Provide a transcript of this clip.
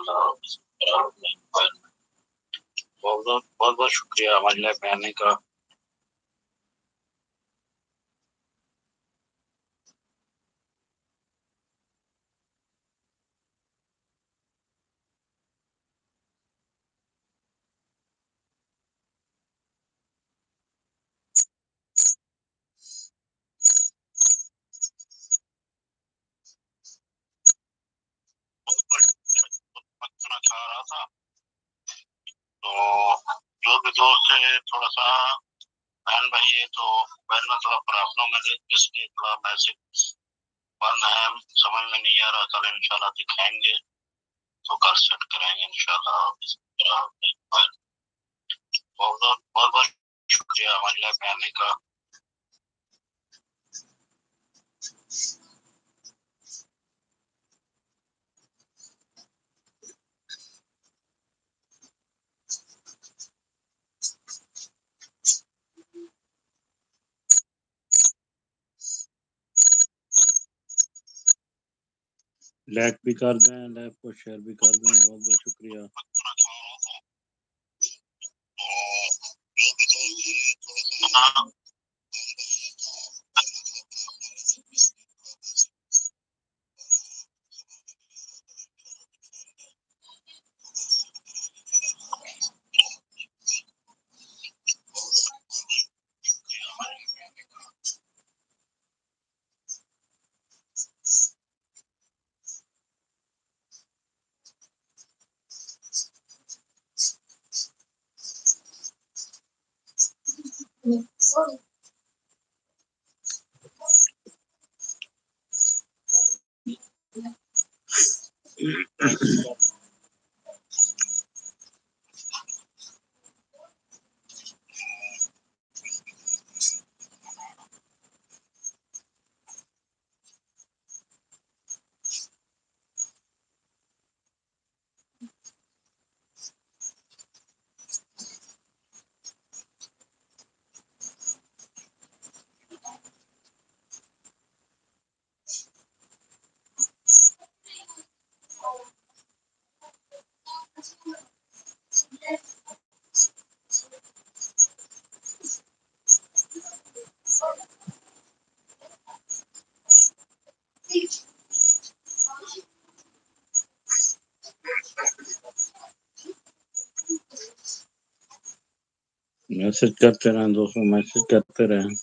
इंशाल्लाह। बहुत बहुत शुक्रिया हमारे लाइफ में आने का। खाना खा रहा था तो जो भी दोस्त है थोड़ा सा बहन भाई है तो बहन में थोड़ा प्रॉब्लम है इसलिए थोड़ा मैसेज बंद है, समझ में नहीं आ रहा। कल इंशाल्लाह दिखाएंगे तो कल सेट करेंगे इंशाल्लाह। बहुत बहुत शुक्रिया हमारे लाइफ में आने का। लाइक भी कर दें, लाइक को शेयर भी कर दें। बहुत बहुत शुक्रिया। मैसेज करते रहें दोस्तों, मैसेज करते रहें।